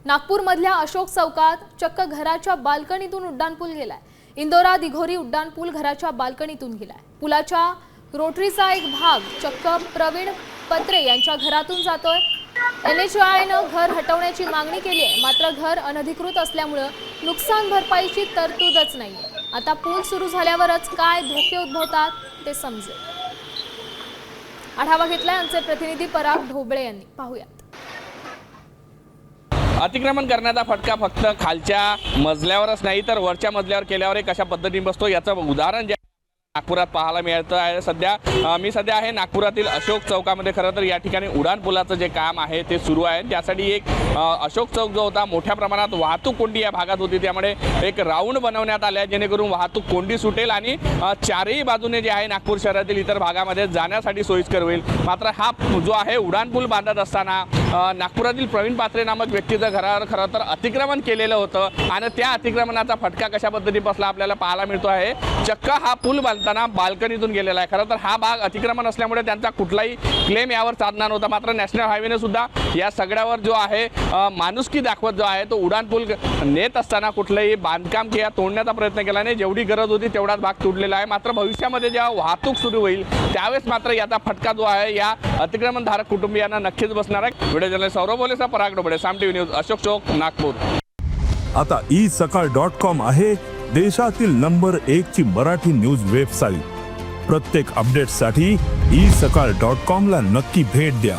नागपूरमधल्या अशोक चौकात चक्क घराच्या बाल्कनीतून उड्डाणपूल गेलाय। इंदोरा दिघोरी उड्डाणपूल घराच्या बाल्कनीतून गेलाय। पुलाच्या रोटरीचा एक भाग चक्क प्रवीण पत्रे यांच्या घरातून जातोय। NHAIनं घर हटवण्याची मागणी केली आहे, मात्र घर अनधिकृत असल्यामुळे नुकसान भरपाईची तरतूदच नाहीये। आता पूल सुरू झाल्यावरच काय धोके उद्भवतात ते समजेल। आढावा घेतलाय आमचे प्रतिनिधी पराग ढोबळे यांनी, पाहूयात। अतिक्रमण करण्याचा फटका फक्त खालच्या मजल्यावरच नाही तर वरच्या मजल्यावर केल्यावर कशा पद्धतीने बसतो याचं उदाहरण जे नागपुरात पाहायला मिळतं आहे। मी सध्या आहे नागपुरातील अशोक चौकामध्ये। खरं तर या ठिकाणी उड्डाणपुलाचं जे काम आहे ते सुरू आहे। त्यासाठी एक अशोक चौक जो होता मोठ्या प्रमाणात वाहतूक कोंडी या भागात होती, त्यामुळे एक राऊंड बनवण्यात आले जेणेकरून वाहतूक कोंडी सुटेल आणि चारही बाजूने जे आहे नागपूर शहरातील इतर भागामध्ये जाण्यासाठी सोयीस्कर होईल। मात्र हा जो आहे उड्डाणपूल बांधत असताना नागपुरातील प्रवीण पात्रे नामक व्यक्तीचं घरावर खरं तर अतिक्रमण केलेलं होतं आणि त्या अतिक्रमणाचा फटका कशा पद्धतीने बसला आपल्याला पाहायला मिळतो आहे। चक्क हा पूल बांधताना बाल्कनीतून गेलेला आहे। खरं तर हा भाग अतिक्रमण असल्यामुळे त्यांचा कुठलाही क्लेम यावर साधणार नव्हता, मात्र नॅशनल हायवेने सुद्धा या सगळ्यावर जो आहे माणुसकी दाखवत जो आहे तो उड्डाणपूल नेत असताना कुठलंही बांधकाम किंवा तोडण्याचा प्रयत्न केला नाही। जेवढी गरज होती तेवढाच भाग तुटलेला आहे। मात्र भविष्यामध्ये जेव्हा वाहतूक सुरू होईल त्यावेळेस मात्र याचा फटका जो आहे या अतिक्रमणधारक कुटुंबियांना नक्कीच बसणार आहे। व्हिडिओ जर्नलिस्ट सौरभ बोलेचा, पराग ढोबळे, साम टीव्ही न्यूज, अशोक चौक, नागपूर। आता isakal.com आहे देशातील नंबर 1 ची मराठी न्यूज वेबसाईट। प्रत्येक अपडेटसाठी isakal.com ला नक्की भेट द्या।